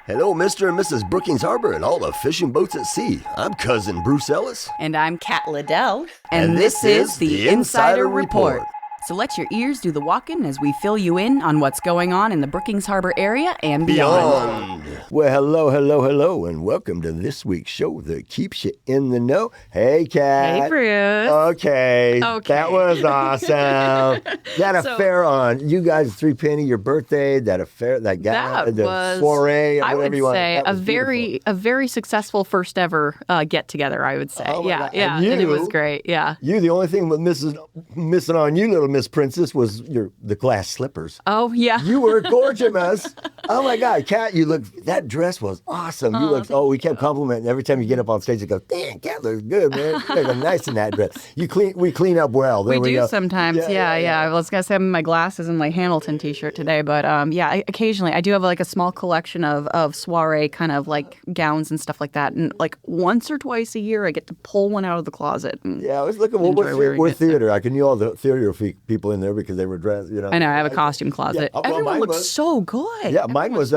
Hello, Mr. and Mrs. Brookings-Harbor and all the fishing boats at sea. I'm Cousin Bruce Ellis. And I'm Kat Liddell. And this is the Insider Report. So let your ears do the walking as we fill you in on what's going on in the Brookings-Harbor area and beyond. Well, hello, and welcome to this week's show that keeps you in the know. Hey, Kat. Hey, Bruce. Okay. That was awesome. That affair on you guys, 3 Penny, your birthday, that affair, the soiree, I would say, a very successful first ever get together. I would say, yeah, and it was great. Yeah, you, the only thing missing on you, little Miss Princess, was the glass slippers. Oh yeah, you were gorgeous. Oh my God, Kat, that dress was awesome. We kept complimenting every time you get up on stage. You go, damn, Kat looks good, man. You look nice in that dress. We clean up well. We do sometimes. Yeah. I was gonna say my glasses and my Hamilton T-shirt today, but occasionally I do have like a small collection of soiree kind of like gowns and stuff like that, and like once or twice a year I get to pull one out of the closet. I was looking. We're theater. I knew all the theater people in there because they were dressed. I know. I have a costume closet. Everyone looks so good. Yeah, mine was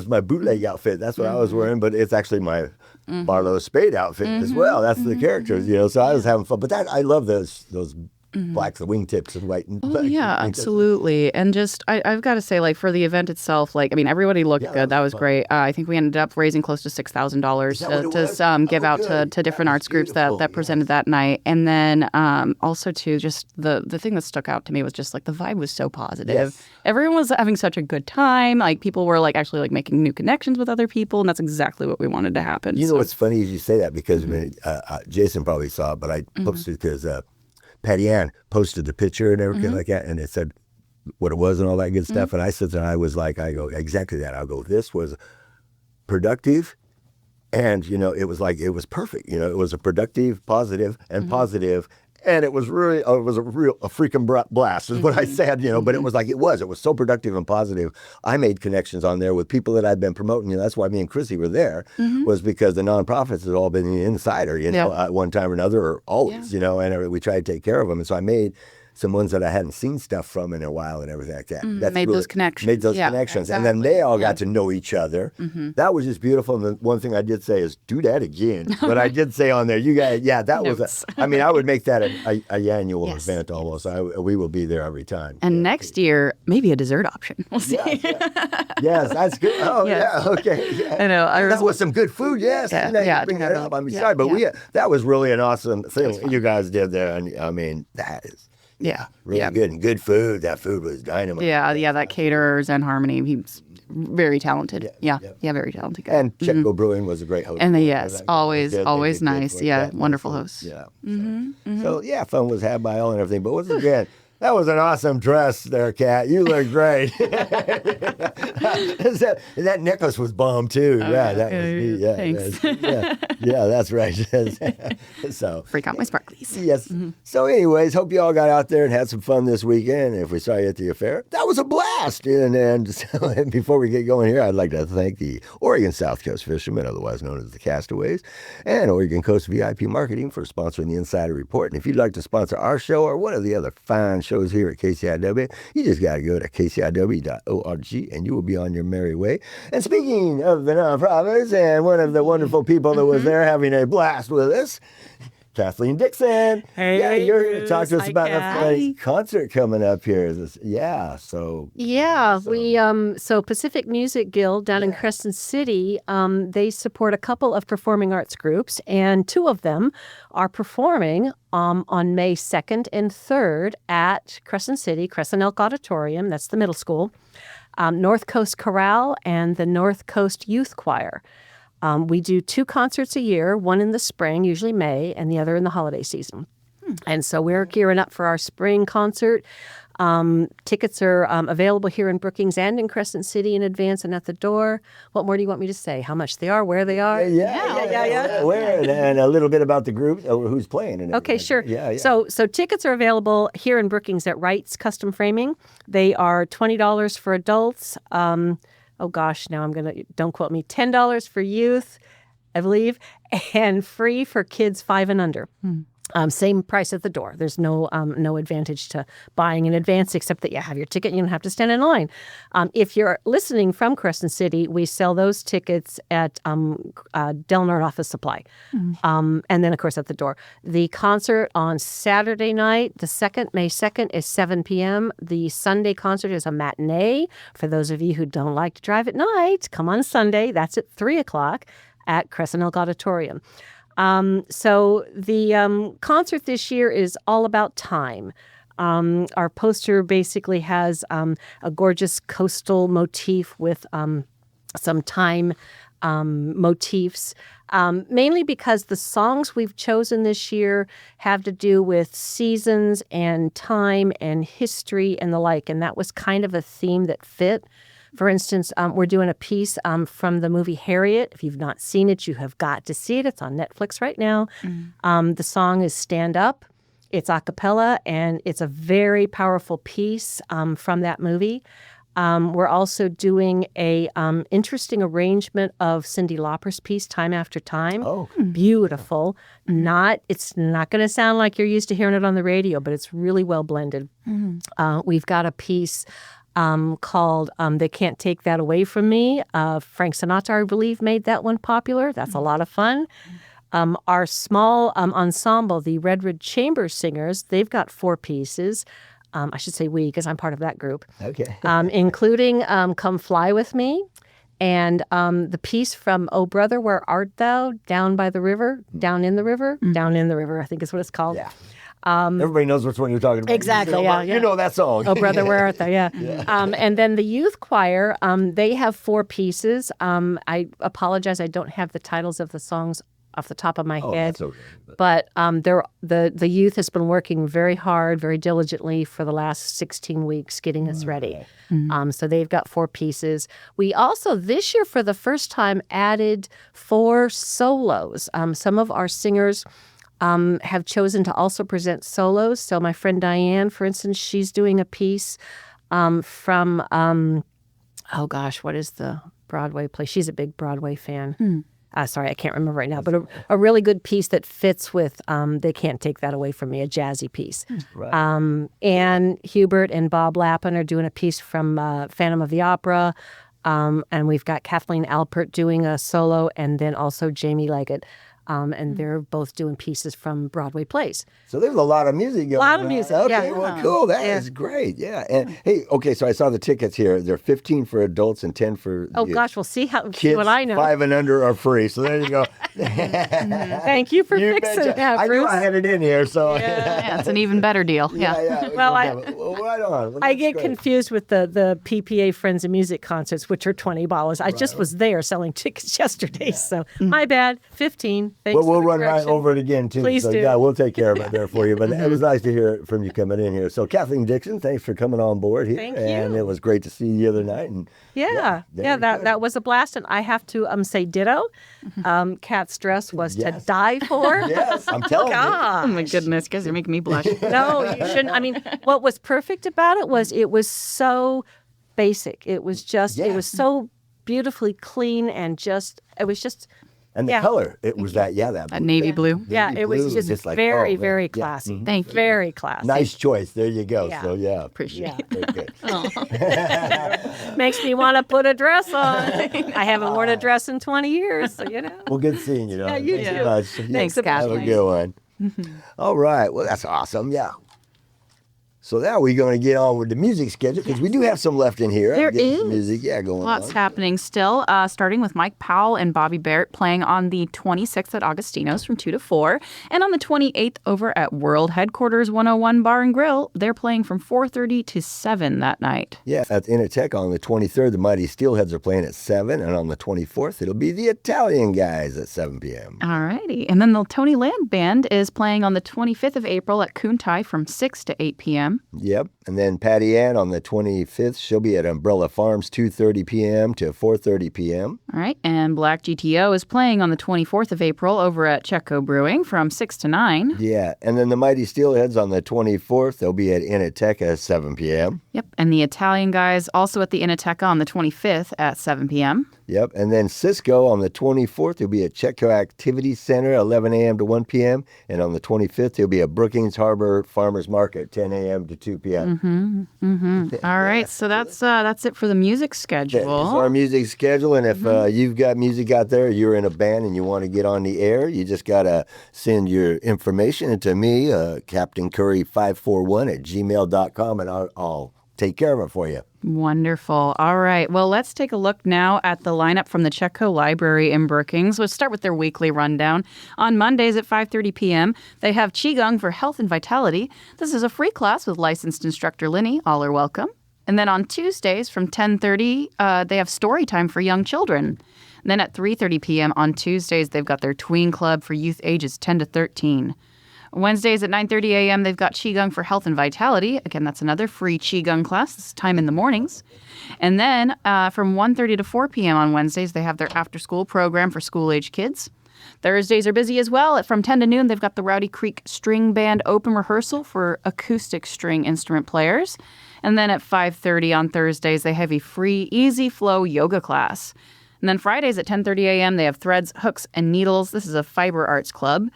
my bootleg outfit. That's what I was wearing, but it's actually my Barlow Spade outfit as well. That's the characters, So I was having fun. But I love those black, the wingtips and white. And black. Yeah, absolutely. And just, I've got to say, like, for the event itself, like, I mean, everybody looked good. That was great. I think we ended up raising close to $6,000 to give out to different arts groups that presented that night. And then also, too, just the thing that stuck out to me was just, like, the vibe was so positive. Yes. Everyone was having such a good time. Like, people were, like, actually, like, making new connections with other people, and that's exactly what we wanted to happen. You know what's funny is you say that because Jason probably saw it, but I posted because Patty Ann posted the picture and everything like that, and it said what it was and all that good stuff. And I said that I go, exactly that. I'll go, this was productive, and it was perfect. It was a productive, positive, and positive. And it was really, a freaking blast is what I said, but it was so productive and positive. I made connections on there with people that I'd been promoting. That's why me and Chrissy were there, was because the nonprofits had all been the insider, at one time or another, or always, and we tried to take care of them. And so I made some ones that I hadn't seen stuff from in a while and everything like that. Made those connections. Exactly. And then they all got to know each other. That was just beautiful. And the one thing I did say is, do that again. But I did say on there, you guys, that was, I would make that an annual event almost. We will be there every time. And next year, maybe a dessert option. We'll see. Yes, that's good. Oh, yeah, okay. Yeah. I know. That was some good food, yes. Bring that up. I'm sorry, but that was really an awesome thing you guys did there. And that is... really good, and good food. That food was dynamite. That caterer, Zen Harmony, he's very talented. Very talented guy. And Chetco Brewing was a great host. And always nice. Wonderful host. Yeah. So fun was had by all and everything. But once again, that was an awesome dress there, Kat. You look great. That necklace was bomb too. That was neat. Thanks. That's right. So freak out my sparklies. Yes. So anyways, hope you all got out there and had some fun this weekend. If we saw you at the affair, that was a blast. And before we get going here, I'd like to thank the Oregon South Coast Fishermen, otherwise known as the Castaways, and Oregon Coast VIP Marketing for sponsoring the Insider Report. And if you'd like to sponsor our show or one of the other fine shows here at KCIW, you just got to go to kciw.org and you will be on your merry way. And speaking of the nonprofits and one of the wonderful people that was there having a blast with us, Kathleen Dixon. Hey, you're here to talk to us about a concert coming up here. So Pacific Music Guild down in Crescent City, they support a couple of performing arts groups, and 2 of them are performing on May 2nd and 3rd at Crescent City, Crescent Elk Auditorium, that's the middle school, North Coast Chorale, and the North Coast Youth Choir. We do 2 concerts a year, one in the spring, usually May, and the other in the holiday season. And so we're gearing up for our spring concert. Tickets are available here in Brookings and in Crescent City in advance and at the door. What more do you want me to say? How much they are, where they are? Yeah. Where, and a little bit about the group, who's playing. And okay, sure. Yeah. So tickets are available here in Brookings at Wright's Custom Framing. They are $20 for adults. Don't quote me, $10 for youth, I believe, and free for kids 5 and under. Same price at the door. There's no advantage to buying in advance except that you have your ticket and you don't have to stand in line. If you're listening from Crescent City, we sell those tickets at Delnard Office Supply. And then, of course, at the door. The concert on Saturday night, May 2nd, is 7 p.m. The Sunday concert is a matinee. For those of you who don't like to drive at night, come on Sunday. That's at 3 o'clock at Crescent Elk Auditorium. So the concert this year is all about time. Our poster basically has a gorgeous coastal motif with some time motifs, mainly because the songs we've chosen this year have to do with seasons and time and history and the like, and that was kind of a theme that fit. For instance, we're doing a piece from the movie Harriet. If you've not seen it, you have got to see it. It's on Netflix right now. The song is Stand Up. It's a cappella, and it's a very powerful piece from that movie. We're also doing a interesting arrangement of Cyndi Lauper's piece, Time After Time. Oh. Beautiful. It's not going to sound like you're used to hearing it on the radio, but it's really well blended. We've got a piece called They Can't Take That Away From Me. Frank Sinatra, I believe, made that one popular. That's a lot of fun. Our small ensemble, the Redwood Chamber Singers, they've got 4 pieces. I should say we, because I'm part of that group. Okay. Including Come Fly With Me and the piece from Oh Brother, Where Art Thou? Down by the river, down in the river, down in the river, I think is what it's called. Yeah. Everybody knows which one you're talking about. Exactly, yeah. You know that song. Oh, Brother, Where Art Thou? Yeah. And then the youth choir, they have 4 pieces. I apologize, I don't have the titles of the songs off the top of my head. That's okay. But the youth has been working very hard, very diligently for the last 16 weeks getting us ready. So they've got 4 pieces. We also, this year, for the first time, added 4 solos. Some of our singers have chosen to also present solos. So my friend Diane, for instance, she's doing a piece from, what is the Broadway play? She's a big Broadway fan. Sorry, I can't remember right now, but a really good piece that fits with They Can't Take That Away From Me, a jazzy piece. Right. Ann Hubert and Bob Lappin are doing a piece from Phantom of the Opera, and we've got Kathleen Alpert doing a solo, and then also Jamie Leggett. And they're both doing pieces from Broadway plays. So there's a lot of music going on. A lot of music, Okay, yeah. well, cool. That is great. Yeah. And hey, okay, so I saw the tickets here. They're 15 for adults and 10 for Oh, youth. gosh, we'll see Kids what I know. 5 and under are free. So there you go. Thank you for fixing betcha. that, Bruce. I knew I had it in here, so. Yeah, it's an even better deal. Yeah. Well, right on. Well, I that's get great. confused with the PPA Friends of Music concerts, which are $20. I just was there selling tickets yesterday, so my bad. 15. Thanks Well, we'll for the run right correction. over it again, too. Please so, do. yeah, we'll take care of it there for you. But it was nice to hear from you coming in here. So, Kathleen Dixon, thanks for coming on board here. Thank And you. it was great to see you the other night. And that was a blast, and I have to say ditto. Kat's dress was to die for. Yes, I'm telling you. Oh my goodness, you guys are making me blush. No, you shouldn't. I mean, what was perfect about it was so basic. It was just, it was so beautifully clean and And the color, it was that navy blue. yeah, navy it was blue, just like, very, oh, man. very Yeah. classy. Thank you. Very classy. Nice choice. There you go. Yeah. So, yeah. Appreciate it. Very good. Makes me want to put a dress on. I haven't worn a dress in 20 years, so Well, good seeing you. Yeah, you Thanks too. so much. Thanks, Have a Kathleen. good one. All right. Well, that's awesome. Yeah. So now we're going to get on with the music schedule because we do have some left in here. There Getting some is. music, going Lots on. happening still, starting with Mike Powell and Bobby Barrett playing on the 26th at Augustino's from 2 to 4. And on the 28th over at World Headquarters 101 Bar and Grill, they're playing from 4:30 to 7 that night. Yeah, at Intertech on the 23rd, the Mighty Steelheads are playing at 7. And on the 24th, it'll be the Italian guys at 7 p.m. All righty. And then the Tony Land Band is playing on the 25th of April at Kuntai from 6 to 8 p.m. p.m. Yep. And then Patty Ann on the 25th, she'll be at Umbrella Farms, 2:30 p.m. to 4:30 p.m. All right. And Black GTO is playing on the 24th of April over at Chetco Brewing from 6 to 9. Yeah. And then the Mighty Steelheads on the 24th, they'll be at Inateca, 7 p.m. Yep. And the Italian guys also at the Inateca on the 25th at 7 p.m. Yep. And then Cisco on the 24th, he'll be at Chetco Activity Center, 11 a.m. to 1 p.m. And on the 25th, he'll be at Brookings-Harbor Farmers Market, 10 a.m. to 2 p.m. All right. So that's it for the music schedule. That's our music schedule. And if you've got music out there, you're in a band and you want to get on the air, you just got to send your information to me, Captain Curry541 at gmail.com, and I'll take care of it for you. Wonderful. All right. Well, let's take a look now at the lineup from the Chetco Library in Brookings. Let's start with their weekly rundown. On Mondays at 5:30 p.m., they have Qigong for Health and Vitality. This is a free class with licensed instructor Linny. All are welcome. And then on Tuesdays from 10:30, they have story time for young children. And then at 3:30 p.m. on Tuesdays, they've got their Tween Club for youth ages 10 to 13. Wednesdays at 9:30 a.m., they've got Qigong for Health and Vitality. Again, that's another free Qigong class. This time in the mornings. And then from 1:30 to 4 p.m. on Wednesdays, they have their after-school program for school-age kids. Thursdays are busy as well. From 10 to noon, they've got the Rowdy Creek String Band open rehearsal for acoustic string instrument players. And then at 5:30 on Thursdays, they have a free Easy Flow yoga class. And then Fridays at 10:30 a.m., they have Threads, Hooks, and Needles. This is a fiber arts club.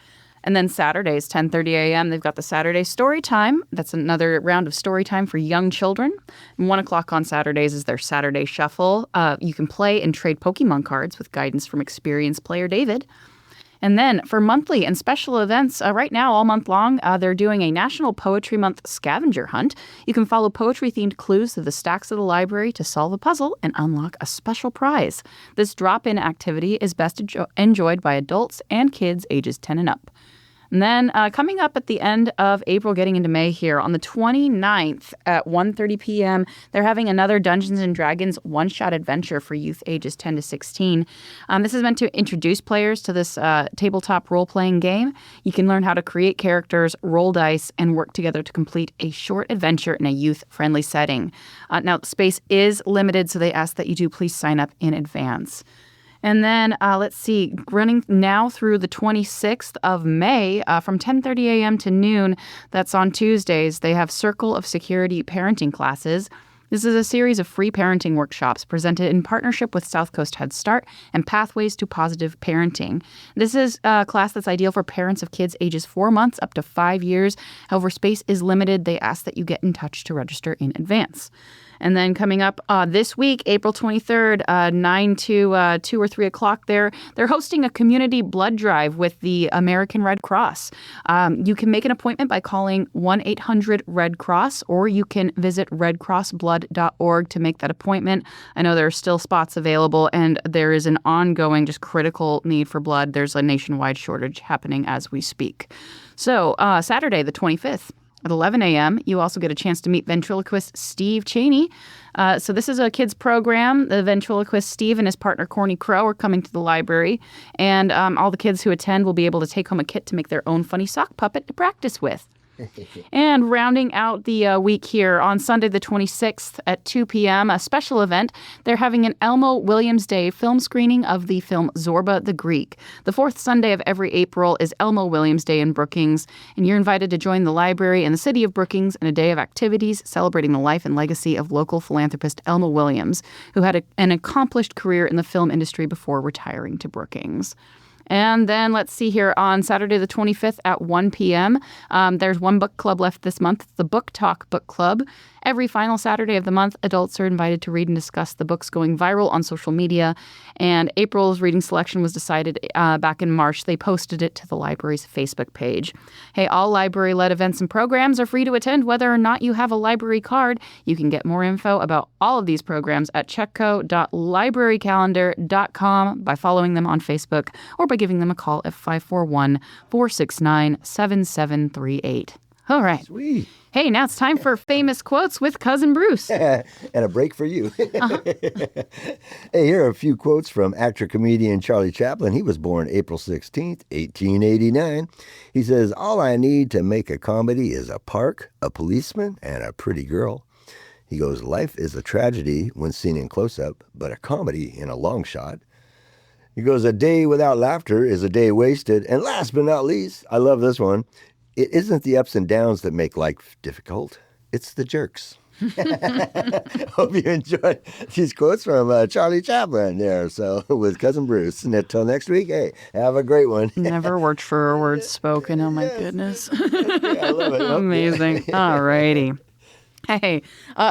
And then Saturdays, 10:30 a.m., they've got the Saturday Story Time. That's another round of story time for young children. And 1 o'clock on Saturdays is their Saturday Shuffle. You can play and trade Pokemon cards with guidance from experienced player David. And then for monthly and special events, right now, all month long, they're doing a National Poetry Month scavenger hunt. You can follow poetry-themed clues through the stacks of the library to solve a puzzle and unlock a special prize. This drop-in activity is best enjoyed by adults and kids ages 10 and up. And then coming up at the end of April, getting into May here, on the 29th at 1:30 p.m., they're having another Dungeons & Dragons one-shot adventure for youth ages 10 to 16. This is meant to introduce players to this tabletop role-playing game. You can learn how to create characters, roll dice, and work together to complete a short adventure in a youth-friendly setting. Now, space is limited, so they ask that you do please sign up in advance. And then, let's see, running now through the 26th of May from 10:30 a.m. to noon, that's on Tuesdays, they have Circle of Security parenting classes. This is a series of free parenting workshops presented in partnership with South Coast Head Start and Pathways to Positive Parenting. This is a class that's ideal for parents of kids ages 4 months up to 5 years. However, space is limited. They ask that you get in touch to register in advance. And then coming up this week, April 23rd, 9 to 2 or 3 o'clock they're hosting a community blood drive with the American Red Cross. You can make an appointment by calling 1-800-RED-CROSS, or you can visit redcrossblood.org to make that appointment. I know there are still spots available, and there is an ongoing, just critical need for blood. There's a nationwide shortage happening as we speak. So Saturday, the 25th, at 11 a.m., you also get a chance to meet ventriloquist Steve Cheney. So this is a kids program. The ventriloquist Steve and his partner Corny Crow are coming to the library. And all the kids who attend will be able to take home a kit to make their own funny sock puppet to practice with. And rounding out the week here, on Sunday the 26th at 2 p.m., a special event. They're having an Elmo Williams Day film screening of the film Zorba the Greek. The fourth Sunday of every April is Elmo Williams Day in Brookings, and you're invited to join the library and the city of Brookings in a day of activities celebrating the life and legacy of local philanthropist Elmo Williams, who had an accomplished career in the film industry before retiring to Brookings. And then let's see here, on Saturday the 25th at 1 p.m., there's one book club left this month, the Book Talk Book Club. Every final Saturday of the month, adults are invited to read and discuss the books going viral on social media. And April's reading selection was decided back in March. They posted it to the library's Facebook page. Hey, all library-led events and programs are free to attend whether or not you have a library card. You can get more info about all of these programs at chetco.librarycalendar.com by following them on Facebook or by giving them a call at 541-469-7738. All right. Sweet. Hey, now it's time for famous quotes with Cousin Bruce. And a break for you. Hey, here are a few quotes from actor-comedian Charlie Chaplin. He was born April 16th, 1889. He says, "All I need to make a comedy is a park, a policeman, and a pretty girl." He goes, "Life is a tragedy when seen in close-up, but a comedy in a long shot." He goes, "A day without laughter is a day wasted." And last but not least, I love this one, "It isn't the ups and downs that make life difficult. It's the jerks." Hope you enjoyed these quotes from Charlie Chaplin there. So with Cousin Bruce. And until next week, hey, have a great one. Never word for word spoken. Oh, my goodness. I love it. Amazing. All righty. Hey,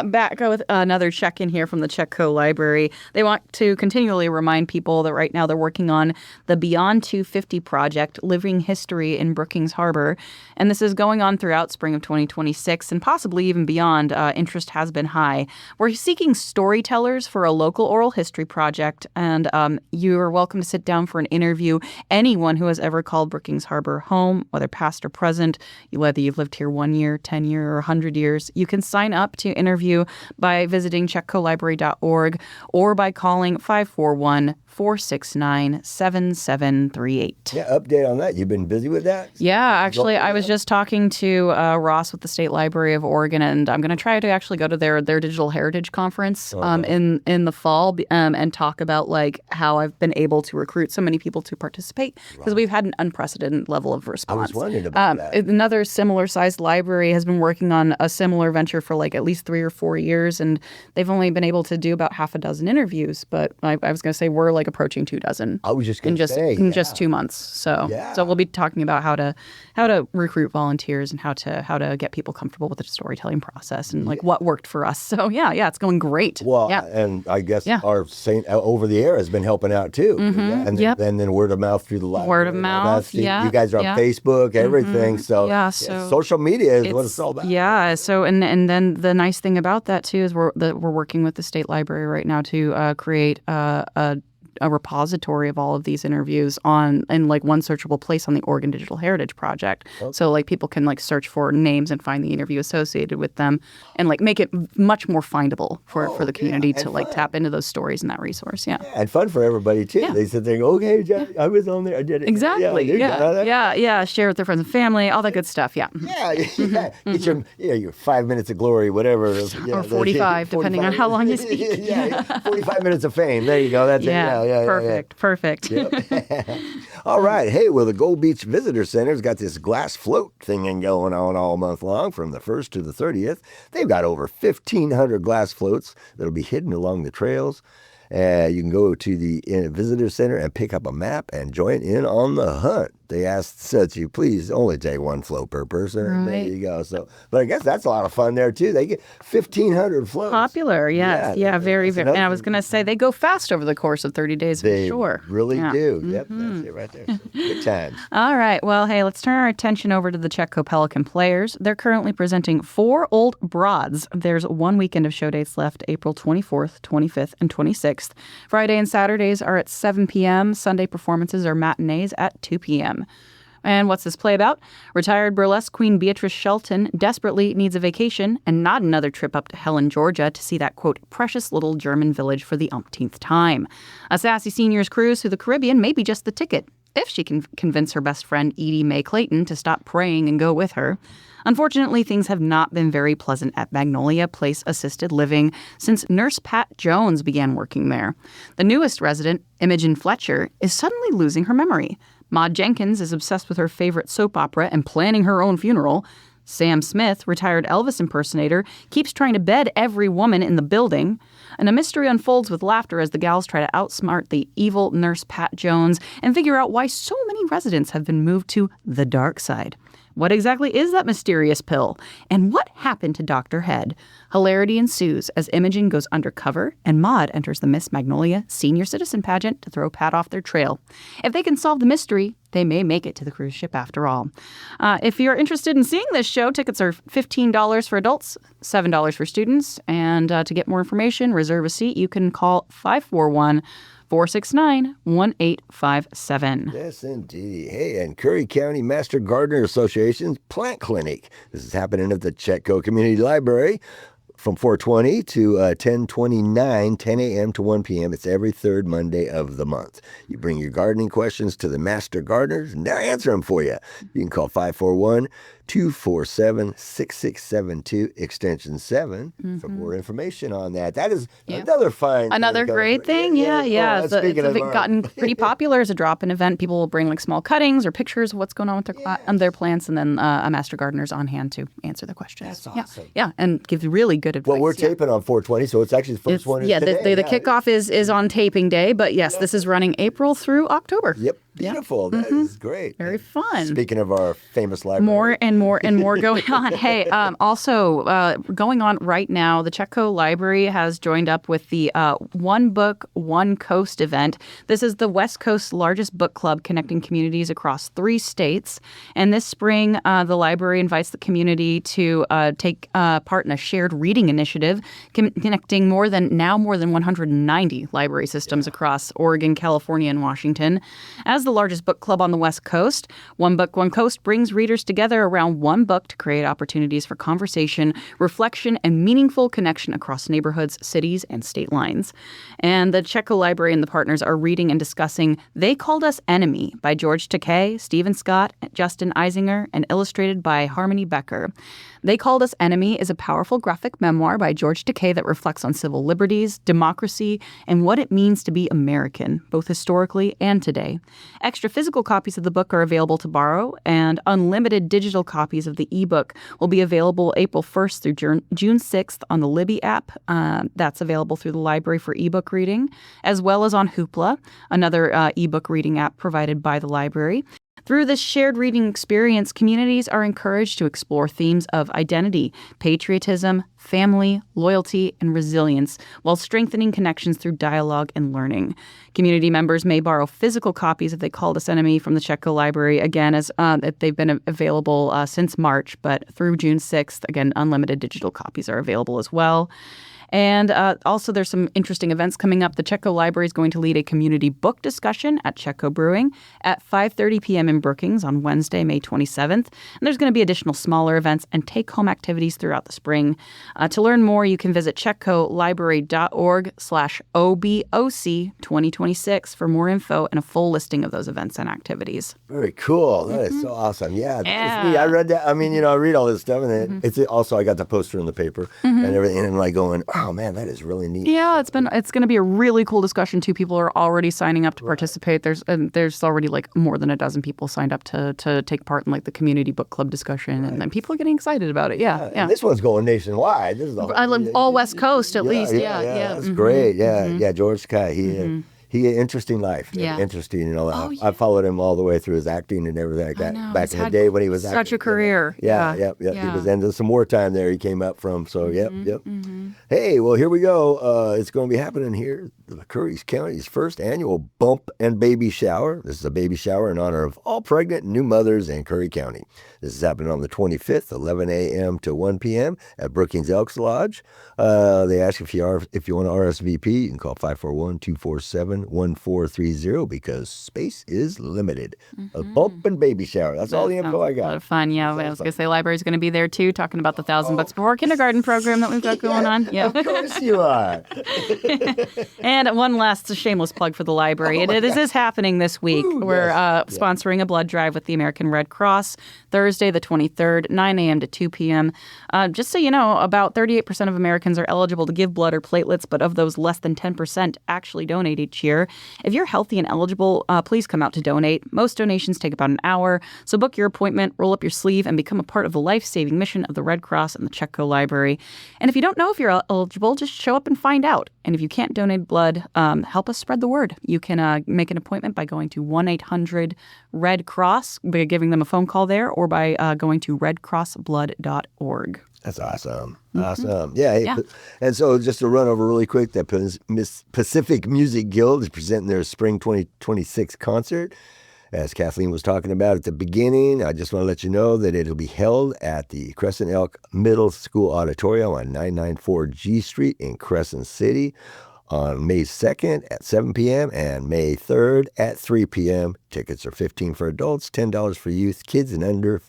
back with another check-in here from the Chetco Library. They want to continually remind people that right now they're working on the Beyond 250 project, Living History in Brookings-Harbor. And this is going on throughout spring of 2026 and possibly even beyond. Interest has been high. We're seeking storytellers for a local oral history project, and you are welcome to sit down for an interview. Anyone who has ever called Brookings-Harbor home, whether past or present, whether you've lived here 1 year, 10 years, or 100 years, you can sign up to interview by visiting chetcolibrary.org or by calling 541-469-7738. Yeah, update on that. You've been busy with that? Yeah, actually, I was just talking to Ross with the State Library of Oregon, and I'm going to try to actually go to their Digital Heritage Conference in the fall and talk about like how I've been able to recruit so many people to participate because we've had an unprecedented level of response. I was wondering about that. Another similar-sized library has been working on a similar venture for like at least 3 or 4 years, and they've only been able to do about half a dozen interviews. But I was going to say we're like approaching 2 dozen. I was just going to say in just 2 months. So we'll be talking about how to recruit volunteers and how to get people comfortable with the storytelling process and like what worked for us. So yeah, it's going great. Well, and I guess our Saint over the air has been helping out too. And then word of mouth through the library. Word of mouth. You guys are on Facebook, everything. So social media is what it's all about. Yeah. So and then the nice thing about that too is we're working with the State Library right now to create a repository of all of these interviews in like one searchable place on the Oregon Digital Heritage Project. Okay. So like people can like search for names and find the interview associated with them and like make it much more findable for the community to like tap into those stories and that resource. Yeah. And fun for everybody too. Yeah. They sit there and go, okay, I was on there. I did it. Exactly. Yeah. Share with their friends and family, all that good stuff. Yeah. Get your 5 minutes of glory, whatever. Or 45, depending on how long you speak. 45 minutes of fame. There you go. That's it. Yeah. Perfect. Yep. All right. Hey, well, the Gold Beach Visitor Center's got this glass float thing going on all month long from the 1st to the 30th. They've got over 1,500 glass floats that'll be hidden along the trails. You can go to the Visitor Center and pick up a map and join in on the hunt. They asked that you please only take 1 float per person. Right. There you go. So, but I guess that's a lot of fun there too. They get 1,500 floats. Popular, yes. Yeah, very, very. And I was going to say they go fast over the course of 30 days for sure. They really do. Yep, that's it right there. So, good times. All right. Well, hey, let's turn our attention over to the Chetco Pelican Players. They're currently presenting 4 Old Broads. There's 1 weekend of show dates left, April 24th, 25th, and 26th. Friday and Saturdays are at 7 p.m. Sunday performances are matinees at 2 p.m. And what's this play about? Retired burlesque queen Beatrice Shelton desperately needs a vacation and not another trip up to Helen, Georgia to see that, quote, precious little German village for the umpteenth time. A sassy senior's cruise through the Caribbean may be just the ticket, if she can convince her best friend Edie Mae Clayton to stop praying and go with her. Unfortunately, things have not been very pleasant at Magnolia Place Assisted Living since Nurse Pat Jones began working there. The newest resident, Imogen Fletcher, is suddenly losing her memory. Maud Jenkins is obsessed with her favorite soap opera and planning her own funeral. Sam Smith, retired Elvis impersonator, keeps trying to bed every woman in the building. And a mystery unfolds with laughter as the gals try to outsmart the evil Nurse Pat Jones and figure out why so many residents have been moved to the dark side. What exactly is that mysterious pill? And what happened to Dr. Head? Hilarity ensues as Imogen goes undercover and Maud enters the Miss Magnolia Senior Citizen Pageant to throw Pat off their trail. If they can solve the mystery, they may make it to the cruise ship after all. If you're interested in seeing this show, tickets are $15 for adults, $7 for students. And to get more information, reserve a seat, you can call 541-469-1857. Yes, indeed. Hey, and Curry County Master Gardener Association's Plant Clinic. This is happening at the Chetco Community Library from 4:20 to 10:29, 10 a.m. to 1 p.m. It's every third Monday of the month. You bring your gardening questions to the Master Gardeners, and they'll answer them for you. You can call 541-247-6672, extension 7, for more information on that. That is another fine Another great thing. Yeah. It's gotten pretty popular as a drop-in event. People will bring like small cuttings or pictures of what's going on with their plants, and then a Master Gardener's on hand to answer the questions. That's awesome. Yeah, and give really good advice. Well, we're taping on 4:20, so it's actually the first one. The kickoff is on taping day, but yes, this is running April through October. Yep. Beautiful. That is great. Very fun. Speaking of our famous library. More and more going on. Hey, also going on right now, the Chetco Library has joined up with the One Book, One Coast event. This is the West Coast's largest book club connecting communities across 3 states. And this spring, the library invites the community to take part in a shared reading initiative connecting more than 190 library systems across Oregon, California, and Washington. As the largest book club on the West Coast, One Book, One Coast brings readers together around one book to create opportunities for conversation, reflection, and meaningful connection across neighborhoods, cities, and state lines. And the Chetco Library and the partners are reading and discussing They Called Us Enemy by George Takei, Stephen Scott, Justin Eisinger, and illustrated by Harmony Becker. They Called Us Enemy is a powerful graphic memoir by George Takei that reflects on civil liberties, democracy, and what it means to be American, both historically and today. Extra physical copies of the book are available to borrow, and unlimited digital copies of the ebook will be available April 1st through June 6th on the Libby app. That's available through the library for ebook reading, as well as on Hoopla, another ebook reading app provided by the library. Through this shared reading experience, communities are encouraged to explore themes of identity, patriotism, family, loyalty, and resilience, while strengthening connections through dialogue and learning. Community members may borrow physical copies if They Called Us Enemy from the Chetco Library, again, as they've been available since March, but through June 6th, again, unlimited digital copies are available as well. And also, there's some interesting events coming up. The Chetco Library is going to lead a community book discussion at Chetco Brewing at 5:30 p.m. in Brookings on Wednesday, May 27th. And there's going to be additional smaller events and take-home activities throughout the spring. To learn more, you can visit chetcolibrary.org/OBOC 2026 for more info and a full listing of those events and activities. Very cool. That is so awesome. Yeah, that is neat. I read that. I mean, I read all this stuff, and then it's also I got the poster in the paper and everything, and I'm like going, oh man, that is really neat. Yeah, it's going to be a really cool discussion too. People are already signing up to participate. There's already like more than a dozen people signed up to take part in like the community book club discussion, and then people are getting excited about it. Yeah. And this one's going nationwide. This is all West Coast at least. Yeah. That's great. Yeah, George Takei. He had an interesting life. Yeah. Interesting, I followed him all the way through his acting and everything like that. Back in the day when he was acting. Such a career. Yeah. He was into some wartime there he came up from. So, yep. Hey, well, here we go. It's going to be happening here. The Curry County's first annual Bump and Baby Shower. This is a baby shower in honor of all pregnant and new mothers in Curry County. This is happening on the 25th, 11 a.m. to 1 p.m. at Brookings Elks Lodge. They ask if you want to RSVP, you can call 541-247-1430 because space is limited. A bump and baby shower. That's all the info I got. A lot of fun. Yeah, I was going to say library's going to be there too, talking about the $1,000 before kindergarten program that we've got going on. Yeah, of course you are. And one last shameless plug for the library. It is happening this week. We're sponsoring a blood drive with the American Red Cross Thursday, the 23rd, 9 a.m. to 2 p.m. Just so you know, about 38% of Americans are eligible to give blood or platelets, but of those, less than 10% actually donate each year. If you're healthy and eligible, please come out to donate. Most donations take about an hour, so book your appointment, roll up your sleeve, and become a part of the life-saving mission of the Red Cross and the Chetco Library. And if you don't know if you're eligible, just show up and find out. And if you can't donate blood, help us spread the word. You can make an appointment by going to 1-800-RED-CROSS, by giving them a phone call there, or by going to redcrossblood.org. That's awesome. Awesome. Yeah. And so just to run over really quick, that Pacific Music Guild is presenting their Spring 2026 concert. As Kathleen was talking about at the beginning, I just want to let you know that it'll be held at the Crescent Elk Middle School Auditorium on 994 G Street in Crescent City on May 2nd at 7 p.m. and May 3rd at 3 p.m. Tickets are $15 for adults, $10 for youth. Kids and under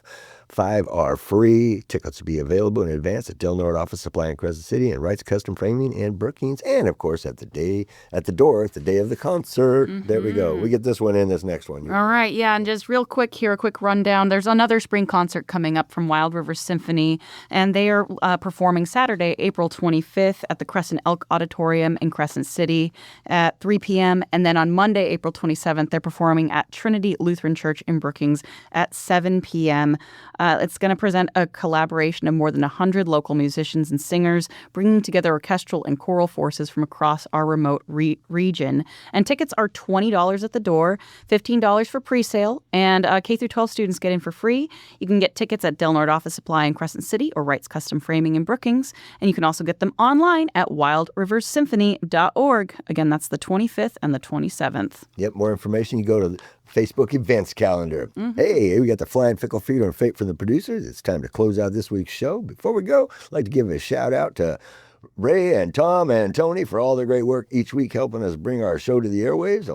5 are free. Tickets will be available in advance at Del Norte Office Supply in Crescent City and Wright's Custom Framing in Brookings. And, of course, at the day of the concert. There we go. We get this one in, this next one. All right, yeah, and just real quick here, a quick rundown. There's another spring concert coming up from Wild Rivers Symphony, and they are performing Saturday, April 25th at the Crescent Elk Auditorium in Crescent City at 3 p.m. And then on Monday, April 27th, they're performing at Trinity Lutheran Church in Brookings at 7 p.m. It's going to present a collaboration of more than 100 local musicians and singers, bringing together orchestral and choral forces from across our remote region. And tickets are $20 at the door, $15 for pre-sale, and K through 12 students get in for free. You can get tickets at Del Norte Office Supply in Crescent City or Wright's Custom Framing in Brookings, and you can also get them online at wildriversymphony.org. Again, that's the 25th and the 27th. Yep, more information, you go to the Facebook events calendar. Hey, we got the Flying Fickle Feet on Fate from the producers. It's time to close out this week's show. Before we go, I'd like to give a shout out to Ray and Tom and Tony for all their great work each week helping us bring our show to the airwaves. I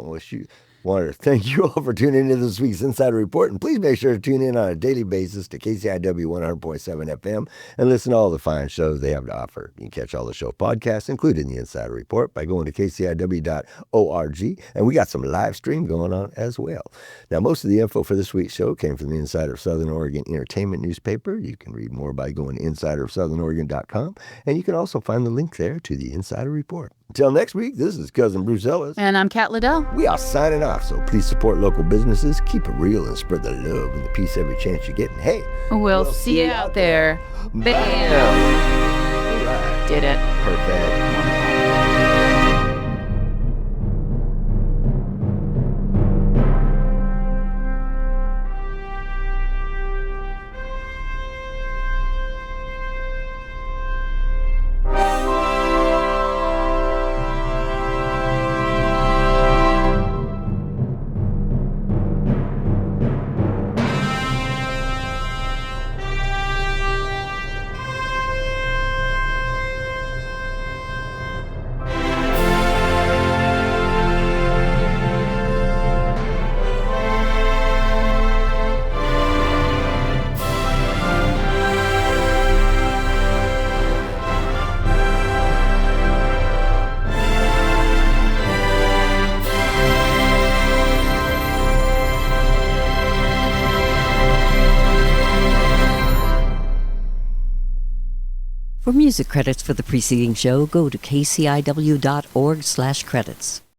wanted to thank you all for tuning into this week's Insider Report, and please make sure to tune in on a daily basis to KCIW 100.7 FM and listen to all the fine shows they have to offer. You can catch all the show podcasts, including the Insider Report, by going to kciw.org, and we got some live stream going on as well. Now, most of the info for this week's show came from the Insider of Southern Oregon Entertainment newspaper. You can read more by going to insiderofsouthernoregon.com, and you can also find the link there to the Insider Report. Until next week, this is Cousin Bruce Ellis. And I'm Kat Liddell. We are signing off, so please support local businesses, keep it real, and spread the love and the peace every chance you get. And hey, We'll see you out there. Bam! All right. Did it. Perfect. For music credits for the preceding show, go to kciw.org/credits.